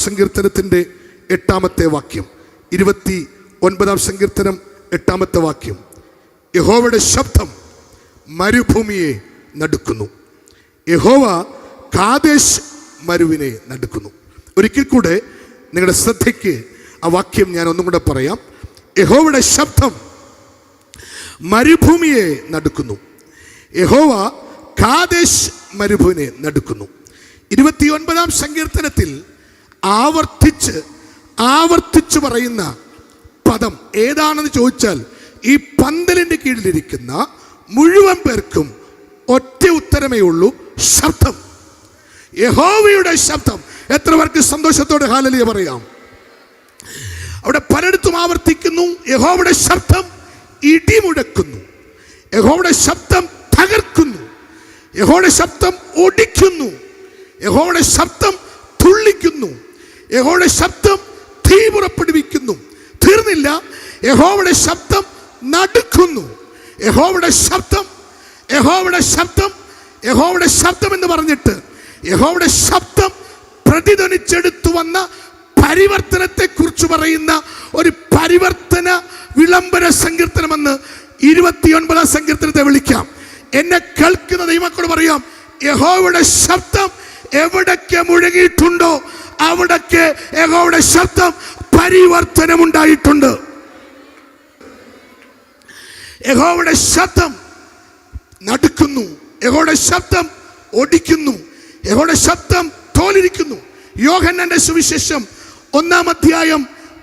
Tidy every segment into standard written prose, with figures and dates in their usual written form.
സങ്കീർത്തനത്തിൻ്റെ 8-ാമത്തെ വാക്യം, 29-ാം സങ്കീർത്തനം 8-ാമത്തെ വാക്യം. യഹോവയുടെ ശബ്ദം മരുഭൂമിയെ നടുക്കുന്നു, യഹോവ കാദേശ് മരുവിനെ നടുക്കുന്നു. ഒരിക്കൽ കൂടെ നിങ്ങളുടെ ശ്രദ്ധയ്ക്ക് ആ വാക്യം ഞാൻ ഒന്നും കൂടെ പറയാം. യഹോവയുടെ ശബ്ദം മരുഭൂമിയെ നടുക്കുന്നു, യഹോവ കാദേശ് മരുഭൂമിനെ നടുക്കുന്നു. 29-ാം സങ്കീർത്തനത്തിൽ ആവർത്തിച്ച് പറയുന്ന പദം ഏതാണെന്ന് ചോദിച്ചാൽ ഈ പന്തലിൻ്റെ കീഴിലിരിക്കുന്ന മുഴുവൻ പേർക്കും ഒറ്റ ഉത്തരമേ ഉള്ളൂ: ശബ്ദം. യഹോവയുടെ ശബ്ദം. എത്ര പേർക്ക് സന്തോഷത്തോടെ ഹല്ലേലൂയ പറയാം? അവിടെ പലയിടത്തും ആവർത്തിക്കുന്നു. യഹോവയുടെ ശബ്ദം ഇടിമുഴക്കുന്നു, യഹോവയുടെ ശബ്ദം തകർക്കുന്നു, യഹോവയുടെ ശബ്ദം ഒടിക്കുന്നു, യഹോവയുടെ ശബ്ദം തുള്ളിക്കുന്നു, യഹോവയുടെ ശബ്ദം തീ പുറപ്പെടുവിക്കുന്നു. തീർന്നില്ല, യഹോവയുടെ ശബ്ദം നടുക്കുന്നു. യഹോവയുടെ ശബ്ദം, യഹോവയുടെ ശബ്ദം, യഹോവയുടെ ശബ്ദം എന്ന് പറഞ്ഞിട്ട് യഹോവയുടെ ശബ്ദം പ്രതിധ്വനിച്ചെടുത്തു വന്ന പരിവർത്തനത്തെ കുറിച്ച് പറയുന്ന ഒരു പരിവർത്തന വിളംബര സങ്കീർത്തനമെന്ന് 29-ാം സങ്കീർത്തനത്തെ വിളിക്കാം. എന്നെ കേൾക്കുന്ന ദൈവമക്കളോട് പറയാം, യഹോവയുടെ ശബ്ദം എവിടൊക്കെ മുഴങ്ങിയിട്ടുണ്ടോ അവിടൊക്കെ യഹോവയുടെ ശബ്ദം പരിവർത്തനമുണ്ടായിട്ടുണ്ട്. യഹോവയുടെ ശബ്ദം നടുക്കുന്നു, യഹോവയുടെ ശബ്ദം ഒടിക്കുന്നു, യഹോവയുടെ ശബ്ദം തോലിരിക്കുന്നു. യോഹന്നാന്റെ സുവിശേഷം 1-ാം അധ്യായം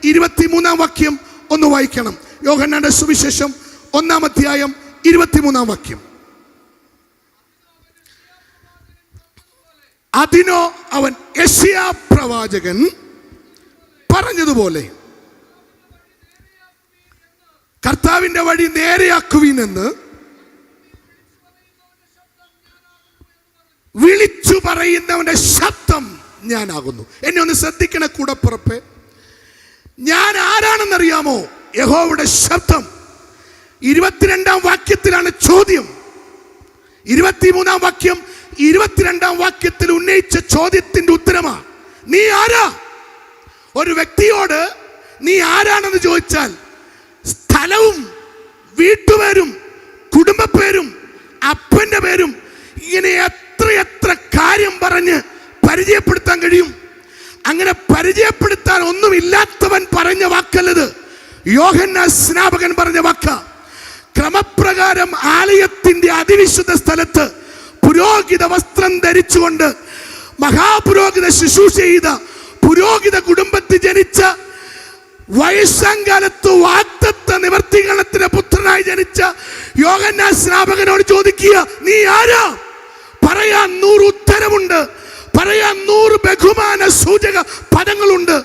23-ാം വാക്യം ഒന്ന് വായിക്കണം. യോഹന്നാന്റെ സുവിശേഷം 1-ാം അധ്യായം 23-ാം വാക്യം. അതിനോ അവൻ യെശയ്യാ പ്രവാചകൻ പറഞ്ഞതുപോലെ കർത്താവിന്റെ വഴി നേരെയാക്കുവീൻ എന്ന് വിളിച്ചു പറയുന്നവന്റെ ശബ്ദം ഞാനാകുന്നു. എന്നെ ഒന്ന് ശ്രദ്ധിക്കണ കൂടപ്പുറപ്പെ. ഞാൻ ആരാണെന്നറിയാമോ? യഹോവയുടെ ശബ്ദം. 22-ാം വാക്യത്തിലാണ് ചോദ്യം. 23-ാം വാക്യം 22-ാം വാക്യത്തിൽ ഉന്നയിച്ച ചോദ്യത്തിന്റെ ഉത്തരമാ നീ ആരാ. ഒരു വ്യക്തിയോട് നീ ആരാണെന്ന് ചോദിച്ചാൽ സ്ഥലവും വീട്ടുപേരും കുടുംബപ്പേരും അപ്പന്റെ പേരും ഇങ്ങനെ എത്ര കാര്യം പറഞ്ഞ് പരിചയപ്പെടുത്താൻ കഴിയും. അങ്ങനെ പരിചയപ്പെടുത്താൻ ഒന്നുമില്ലാത്തവൻ പറഞ്ഞ വാക്കല്ലത്. യോഹന്നാൻ സ്നാപകൻ പറഞ്ഞ വാക്ക. ക്രമപ്രകാരം ആലയത്തിന്റെ അതിവിശുദ്ധ സ്ഥലത്ത് പുരോഹിത വസ്ത്രം ധരിച്ചുകൊണ്ട് മഹാപുരോഹിത ശുശ്രൂഷ ചെയ്ത പുരോഹിത കുടുംബത്തിൽ ജനിച്ച വയസ്സാങ്കാലത്ത് വാഗ്ദത്ത നിവർത്തീകരണത്തിന്റെ പുത്രനായി ജനിച്ച യോഹന്നാൻ സ്നാപകനോട് ചോദിക്കുക, നീ ആരാ? പറയാൻ 100 ഉത്തരമുണ്ട്, പറയാൻ 100 ബഹുമാന സൂചക പദങ്ങളുണ്ട്.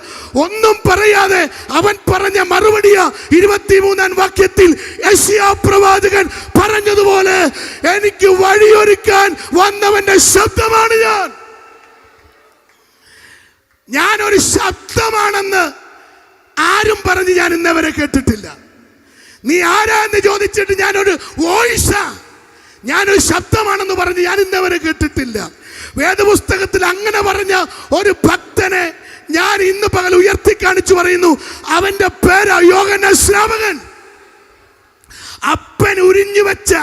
ഒന്നും പറയാതെ അവൻ പറഞ്ഞ മറുപടിയാ 23-ാം വാക്യത്തിൽ യെശയ്യാ പ്രവാചകൻ പറഞ്ഞതുപോലെ, എനിക്ക് വഴിയൊരുക്കാൻ വന്നവന്റെ ശബ്ദമാണ് ഞാനൊരു ശബ്ദമാണെന്ന് ആരും പറഞ്ഞ് ഞാൻ ഇന്നവരെ കേട്ടിട്ടില്ല. നീ ആരാന്ന് ചോദിച്ചിട്ട് ഞാനൊരു വോയിസാ, ഞാനൊരു ശബ്ദമാണെന്ന് പറഞ്ഞ് ഞാൻ ഇന്നവരെ കേട്ടിട്ടില്ല. വേദപുസ്തകത്തിൽ അങ്ങനെ പറഞ്ഞ ഒരു ഭക്തനെ ഞാൻ ഇന്ന് പകൽ ഉയർത്തി കാണിച്ചു പറയുന്നു. അവന്റെ പേരാ യോഹന്നാൻ സ്നാപകൻ. അപ്പൻ ഉരിഞ്ഞു വെച്ച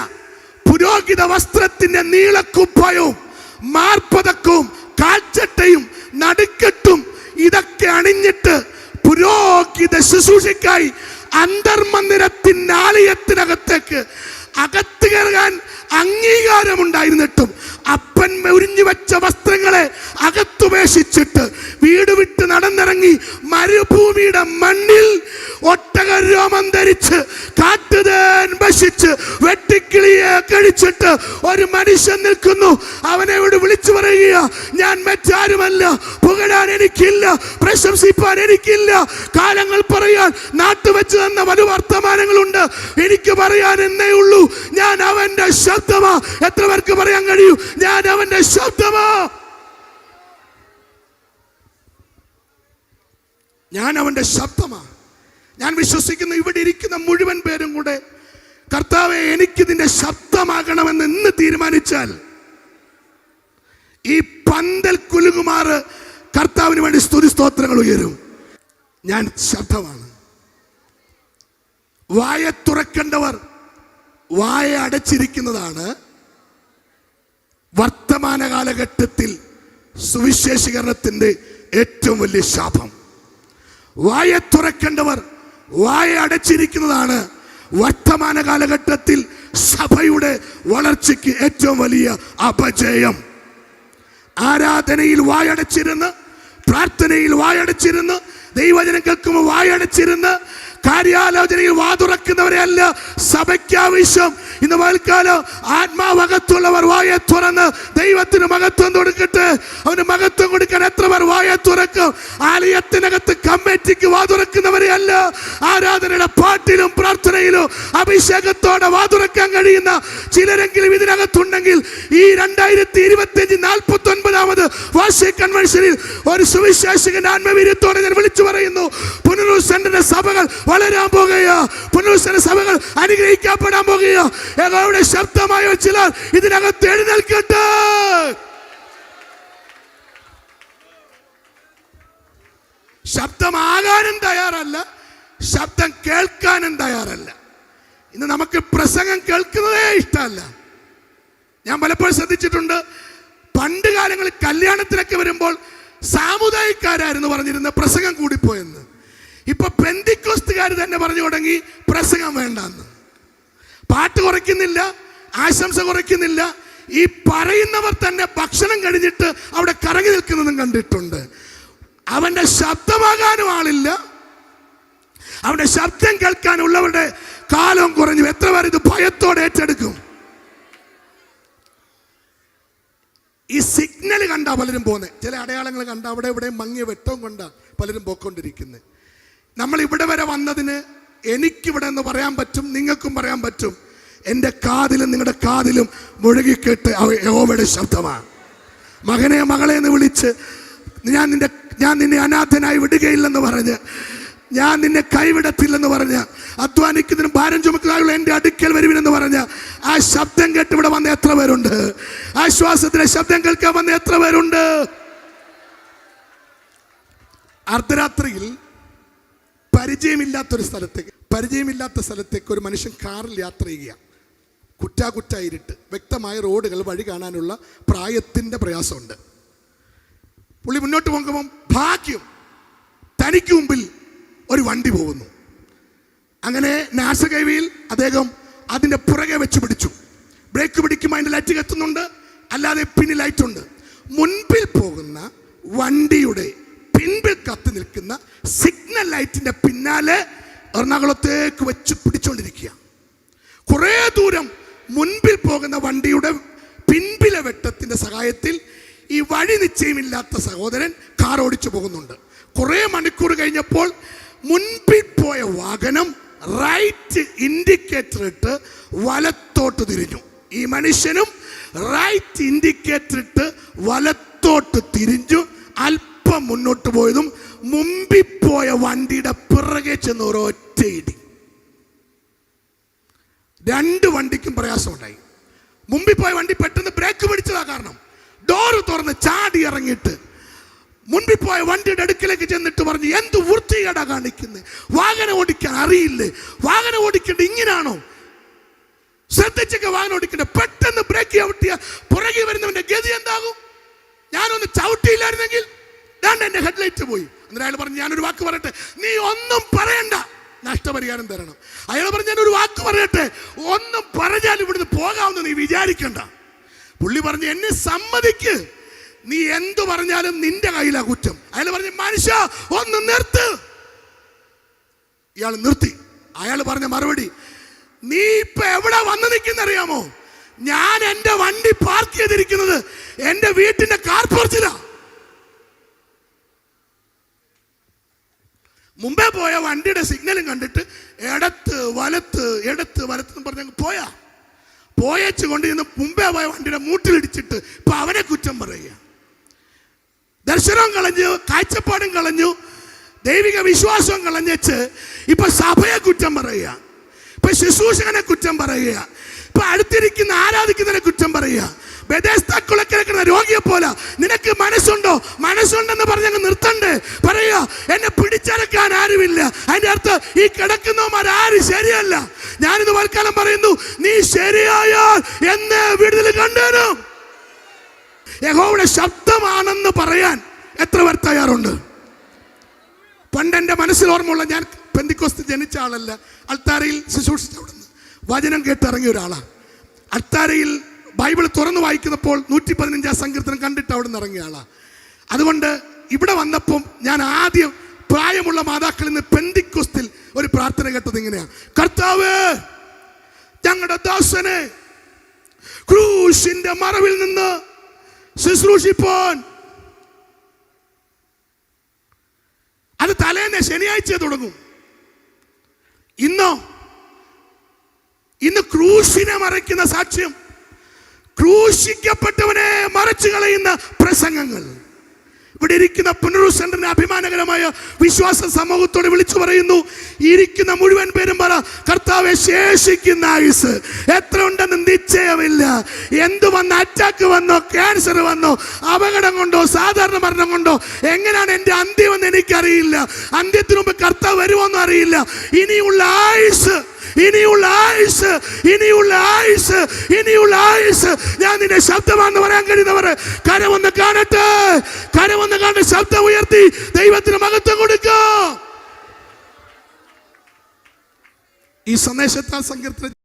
പുരോഹിത വസ്ത്രത്തിന്റെ നീളക്കുപ്പായവും മാർപ്പതക്കവും കാൽച്ചട്ടയും നടുക്കെട്ടും ഇതൊക്കെ അണിഞ്ഞിട്ട് പുരോഹിത ശുശ്രൂഷയ്ക്കായി അന്തർമന്ദിരത്തിന്റെ ആലയത്തിനകത്തേക്ക് അകത്ത് കയറാൻ അംഗീകാരമുണ്ടായിരുന്നിട്ടും അപ്പൻ ഉരിഞ്ഞു വെച്ച വസ്ത്രങ്ങളെ അകത്തുപേക്ഷിച്ചിട്ട് വീട് വിട്ട് നടന്നിറങ്ങി മരുഭൂമിയുടെ മണ്ണിൽ ഒട്ടകരോമം ധരിച്ച് കാട്ടുതേൻ ഭക്ഷിച്ച് വെട്ടിക്കിളിയെ കഴിച്ചിട്ട് ഒരു മനുഷ്യൻ നിൽക്കുന്നു. അവനെ ഇവിടെ വിളിച്ചു പറയുക, ഞാൻ മറ്റാരുമല്ല, പുകഴാൻ എനിക്കില്ല, പ്രശംസിപ്പാൻ എനിക്കില്ല, കാലങ്ങൾ പറയാൻ നാട്ടുവെച്ച് തന്ന പല വർത്തമാനങ്ങളുണ്ട്, എനിക്ക് പറയാൻ എന്നേ ഉള്ളൂ, ഞാൻ അവന്റെ ശബ്ദമാ. എത്ര പേർക്ക് പറയാൻ കഴിയും ഞാൻ അവന്റെ ശബ്ദമാ? ഞാൻ അവന്റെ ശബ്ദമാ. ഞാൻ വിശ്വസിക്കുന്നു ഇവിടെ ഇരിക്കുന്ന മുഴുവൻ പേരും കൂടെ കർത്താവേ എനിക്ക് നിന്റെ ശബ്ദമാകണമെന്ന് ഇന്ന് തീരുമാനിച്ചാൽ ഈ പന്തൽ കുലുകുമാറ് കർത്താവിന് വേണ്ടി സ്തുതി സ്തോത്രങ്ങൾ ഉയരും. ഞാൻ ശബ്ദമാണ്. വായ തുറക്കേണ്ടവർ വായ അടച്ചിരിക്കുന്നതാണ് വർത്തമാന കാലഘട്ടത്തിൽ സുവിശേഷീകരണത്തിന്റെ ഏറ്റവും വലിയ ശാപം. വായ തുറക്കേണ്ടവർ വായ അടച്ചിരിക്കുന്നതാണ് വർത്തമാന കാലഘട്ടത്തിൽ സഭയുടെ വളർച്ചയ്ക്ക് ഏറ്റവും വലിയ അപജയം. ആരാധനയിൽ വായടച്ചിരുന്ന്, പ്രാർത്ഥനയിൽ വായടച്ചിരുന്ന്, ദൈവവചനം കേൾക്കുമ്പോൾ വായടച്ചിരുന്ന്, കാര്യാലോചനയിൽ വാതുറക്കുന്നവരെ അല്ല സഭയ്ക്ക് ആവശ്യം. ഇന്ന് വൽക്കാലം ആത്മാവകത്തുള്ളവർ വായ തുറന്ന് ദൈവത്തിന് മഹത്വം കൊടുക്കട്ടെ. അവന് മഹത്വം കൊടുക്കാൻ എത്ര പേർ വായ തുറക്കും? ആലയത്തിനകത്ത് കമ്മിറ്റിക്ക് വാതുറക്കുന്നവരെ അല്ല, ആരാധനയുടെ പാട്ടിലും പ്രാർത്ഥനയിലും അഭിഷേകത്തോടെ വാതുറക്കാൻ കഴിയുന്ന ചിലരെങ്കിലും ഇതിനകത്തുണ്ടെങ്കിൽ ഈ 2025 49ാമത് വാർഷിക കൺവെൻഷനിൽ ഒരു സുവിശേഷകന്റെ ആത്മവീര്യത്തോടെ ഞാൻ വിളിച്ചു പറയുന്നു, പുനരുത്ഥാനത്തിന്റെ സഭകൾ വളരാൻ പോകുകയാ. പുനരുത്ഥാന സഭകൾ അനുഗ്രഹിക്കപ്പെടാൻ പോകുകയാ. യഹോവയുടെ ശബ്ദമായ ചിലർ ഇതിനകത്ത് എഴുന്നേൽക്കട്ടെ. ശബ്ദമാകാനും തയ്യാറല്ല, ശബ്ദം കേൾക്കാനും തയ്യാറല്ല. ഇന്ന് നമുക്ക് പ്രസംഗം കേൾക്കുന്നതേ ഇഷ്ടമല്ല. ഞാൻ പലപ്പോഴും ശ്രദ്ധിച്ചിട്ടുണ്ട്, പണ്ട് കാലങ്ങളിൽ കല്യാണത്തിനൊക്കെ വരുമ്പോൾ സാമുദായിക്കാരായിരുന്നു പറഞ്ഞിരുന്ന പ്രസംഗം കൂടിപ്പോയെന്ന്. ഇപ്പൊ പെന്തിക്കോസ്തുകാർ തന്നെ പറഞ്ഞു തുടങ്ങി പ്രസംഗം വേണ്ടെന്ന്. പാട്ട് കുറയ്ക്കുന്നില്ല, ആശംസ കുറയ്ക്കുന്നില്ല. ഈ പറയുന്നവർ തന്നെ ഭക്ഷണം കഴിഞ്ഞിട്ട് അവിടെ കറങ്ങി നിൽക്കുന്നതും കണ്ടിട്ടുണ്ട്. അവന്റെ ശബ്ദമാകാനും ആളില്ല, അവന്റെ ശബ്ദം കേൾക്കാനുള്ളവരുടെ കാലം കുറഞ്ഞു. എത്ര പേർ ഇത് ഭയത്തോടെ ഏറ്റെടുക്കും? ഈ സിഗ്നൽ കണ്ടാ പലരും പോകുന്നത്, ചില അടയാളങ്ങൾ കണ്ട അവിടെ ഇവിടെ മങ്ങിയ വെട്ടവും കൊണ്ടാ പലരും പോയിക്കൊണ്ടിരിക്കുന്നത്. നമ്മൾ ഇവിടെ വരെ വന്നതിന് എനിക്കിവിടെ എന്ന് പറയാൻ പറ്റും, നിങ്ങൾക്കും പറയാൻ പറ്റും. എൻ്റെ കാതിലും നിങ്ങളുടെ കാതിലും മുഴുകിക്കേട്ട് യഹോവയുടെ ശബ്ദമാണ്. മകനെ മകളെ എന്ന് വിളിച്ച് ഞാൻ നിന്നെ അനാഥനായി വിടുകയില്ലെന്ന് പറഞ്ഞ്, ഞാൻ നിന്നെ കൈവിടത്തില്ലെന്ന് പറഞ്ഞ്, അധ്വാനിക്കുന്നതിനും ഭാരം ചുമക്കാനുള്ള എൻ്റെ അടുക്കൽ വരുവിനെന്ന് പറഞ്ഞ ആ ശബ്ദം കേട്ട് ഇവിടെ വന്ന എത്ര പേരുണ്ട്? ആശ്വാസത്തിന്റെ ശബ്ദം കേൾക്കാൻ വന്ന എത്ര പേരുണ്ട്? അർദ്ധരാത്രിയിൽ പരിചയമില്ലാത്ത സ്ഥലത്തേക്ക് ഒരു മനുഷ്യൻ കാറിൽ യാത്ര ചെയ്യുക. കുറ്റായിരുട്ട്, വ്യക്തമായ റോഡുകൾ, വഴി കാണാനുള്ള പ്രായത്തിൻ്റെ പ്രയാസമുണ്ട്. പുള്ളി മുന്നോട്ട് പോകുമ്പം ഭാഗ്യം, തനിക്ക് മുമ്പിൽ ഒരു വണ്ടി പോകുന്നു. അങ്ങനെ നാഷണൽ ഹൈവേയിൽ അദ്ദേഹം അതിൻ്റെ പുറകെ വെച്ച് പിടിച്ചു. ബ്രേക്ക് പിടിക്കുമ്പോൾ അതിൻ്റെ ലൈറ്റ് കത്തുന്നുണ്ട്, അല്ലാതെ പിന്നിൽ ലൈറ്റുണ്ട്. മുൻപിൽ പോകുന്ന വണ്ടിയുടെ പിൻപിൽ കത്തി നിൽക്കുന്ന സിഗ്നൽ ലൈറ്റിന്റെ പിന്നാലെ എറണാകുളത്തേക്ക് വെച്ച് പിടിച്ചുകൊണ്ടിരിക്കുക. കുറെ ദൂരം മുൻപിൽ പോകുന്ന വണ്ടിയുടെ പിൻപിലെ വെട്ടത്തിന്റെ സഹായത്തിൽ ഈ വഴി നിശ്ചയമില്ലാത്ത സഹോദരൻ കാർ ഓടിച്ചു പോകുന്നുണ്ട്. കുറെ മണിക്കൂർ കഴിഞ്ഞപ്പോൾ മുൻപിൽ പോയ വാഹനം റൈറ്റ് ഇൻഡിക്കേറ്റർ ഇട്ട് വലത്തോട്ട് തിരിഞ്ഞു. ഈ മനുഷ്യനും റൈറ്റ് ഇൻഡിക്കേറ്റർ ഇട്ട് വലത്തോട്ട് തിരിഞ്ഞു. അല്പം മുന്നോട്ട് പോയതും മുമ്പിൽ പോയ വണ്ടിയുടെ പിറകെ ചെന്ന് ഒരൊറ്റ ഇടി. രണ്ട് വണ്ടിക്കും പ്രയാസമുണ്ടായി. മുമ്പിൽ പോയ വണ്ടി പെട്ടെന്ന് ബ്രേക്ക് പിടിച്ചതാ കാരണം. ഡോറ് തുറന്ന് ചാടി ഇറങ്ങിയിട്ട് മുൻപിൽ പോയ വണ്ടിയുടെ അടുക്കിലേക്ക് ചെന്നിട്ട് പറഞ്ഞു, എന്ത് വൃത്തികേടാ കാണിക്കുന്നത്, വാഹനം ഓടിക്കാൻ അറിയില്ലേ, വാഹനം ഓടിക്കേണ്ട ഇങ്ങനാണോ, ശ്രദ്ധിച്ചൊക്കെ വാഹനം ഓടിക്കണ്ടേ. പെട്ടെന്ന് ബ്രേക്ക് ചവിട്ടിയ പുറകെ വരുന്നവന്റെ ഗതി എന്താകും? ഞാനൊന്ന് ചവിട്ടിയില്ലായിരുന്നെങ്കിൽ എന്റെ ഹെഡ്ലൈറ്റ് പോയി. എന്നിട്ട് അയാൾ പറഞ്ഞു, ഞാനൊരു വാക്ക് പറയട്ടെ. നീ ഒന്നും പറയണ്ട, നഷ്ടപരിഹാരം തരണം. അയാൾ പറഞ്ഞു, ഞാനൊരു വാക്ക് പറയട്ടെ, ഒന്നും പറഞ്ഞാൽ ഇവിടുന്ന് പോകാമെന്ന് നീ വിചാരിക്കണ്ട. പുള്ളി പറഞ്ഞു, എന്നെ സമ്മതിക്ക്, നീ എന്തു പറഞ്ഞാലും നിന്റെ കയ്യിലാ കുറ്റം. അയാൾ പറഞ്ഞു, മനുഷ്യ ഒന്ന് നിർത്ത്. ഇയാൾ നിർത്തി. അയാൾ പറഞ്ഞ മറുപടി, നീ ഇപ്പൊ എവിടെ വന്ന് നിൽക്കുന്നറിയാമോ? ഞാൻ എന്റെ വണ്ടി പാർക്ക് ചെയ്തിരിക്കുന്നത് എന്റെ വീട്ടിന്റെ കാർ പോർച്ചിലാ. മുമ്പേ പോയ വണ്ടിയുടെ സിഗ്നലും കണ്ടിട്ട് ഇടത്ത് വലത്ത് പറഞ്ഞ് പോയച്ച് കൊണ്ട് ചെന്ന് മുമ്പേ പോയ വണ്ടിയുടെ മൂട്ടിലിടിച്ചിട്ട് ഇപ്പൊ അവനെ കുറ്റം പറയുക. ദർശനവും കളഞ്ഞു, കാഴ്ചപ്പാടും കളഞ്ഞു, ദൈവിക വിശ്വാസവും കളഞ്ഞേച്ച് ഇപ്പൊ സഭയെ കുറ്റം പറയുക, ഇപ്പൊ ശുശ്രൂഷകനെ കുറ്റം പറയുക, ഇപ്പൊ അടുത്തിരിക്കുന്ന ആരാധിക്കുന്നതിനെ കുറ്റം പറയുക. ബെഥെസ്ദാക്കുളക്കര കിടന്ന രോഗിയെ പോലെ നിനക്ക് മനസ്സുണ്ടോ? മനസ്സുണ്ടെന്ന് പറഞ്ഞങ്ങ് നിർത്തണ്ടേ? പറയാ എന്നെ പിടിച്ചടക്കാൻ ആരുമില്ല. അതിന്റെ അർത്ഥം ഈ കിടക്കുന്നവന്മാർ ആരും ശരിയല്ല. ഞാനിത് വൽക്കാലം പറയുന്നു, നീ ശരിയായാൽ എന്നെ വിടുതൽ കണ്ടേനും. യഹോവയുടെ ശബ്ദമാണെന്ന് പറയാൻ എത്ര പേർ തയ്യാറുണ്ട്? പണ്ടെന്റെ മനസ്സിൽ ഓർമ്മയുള്ള, ഞാൻ പെന്തിക്കോസ്ത് ജനിച്ച ആളല്ല, അൾത്താരയിൽ ശുശ്രൂഷിച്ച അവിടുന്ന് വചനം കേട്ടിറങ്ങിയ ഒരാളാണ്. അൾത്താരയിൽ ബൈബിൾ തുറന്നു വായിക്കുന്നപ്പോൾ 115 സങ്കീർത്തനം കണ്ടിട്ട് അവിടെ നിന്ന് ഇറങ്ങിയ ആളാണ്. അതുകൊണ്ട് ഇവിടെ വന്നപ്പം ഞാൻ ആദ്യം പ്രായമുള്ള മാതാക്കളിൽ നിന്ന് പെന്തിക്കോസ്തിൽ ഒരു പ്രാർത്ഥന കേട്ടത് ഇങ്ങനെയാണ്: കർത്താവേ, ഞങ്ങളുടെ ദാസനെ ക്രൂശിന്റെ മറവിൽ നിന്ന് ശുശ്രൂഷിപ്പാൻ. അത് തലേന്ന് ശനിയാഴ്ച തുടങ്ങും. ഇന്ന് ക്രൂശിനെ മറയ്ക്കുന്ന സാക്ഷ്യം, ക്രൂശിക്കപ്പെട്ടവനെ മറച്ചു കളയുന്ന പ്രസംഗങ്ങൾ. ഇവിടെ ഇരിക്കുന്ന പുനരൂർ സെന്ററിന്റെ അഭിമാനകരമായ വിശ്വാസ സമൂഹത്തോട് വിളിച്ചു പറയുന്നു, ഇരിക്കുന്ന മുഴുവൻ പേരും പറ, കർത്താവേ, ശേഷിക്കുന്ന ആയുസ് എത്ര ഉണ്ടെന്ന് നിശ്ചയമില്ല. എന്തു വന്ന, അറ്റാക്ക് വന്നോ, ക്യാൻസർ വന്നോ, അപകടം കൊണ്ടോ, സാധാരണ മരണം കൊണ്ടോ, എങ്ങനെയാണ് എൻ്റെ അന്ത്യമെന്ന് എനിക്കറിയില്ല. അന്ത്യത്തിനു മുമ്പ് കർത്താവ് വരുമോന്നും അറിയില്ല. ഇനിയുള്ള ആയുസ്, ഇനിയുള്ള ആയുസ്, ഇനിയുള്ള ആയുസ്, ഇനിയുള്ള ആയുസ് ഞാൻ നിന്റെ ശബ്ദമാണെന്ന് പറയാൻ കഴിയുന്നവർ കരമൊന്ന് കാണട്ടെ. കരമൊന്ന് കാണട്ടെ. ശബ്ദം ഉയർത്തി ദൈവത്തിന് മഹത്വം കൊടുക്കുക. ഈ സന്ദേശത്താൽ സങ്കീർത്തനം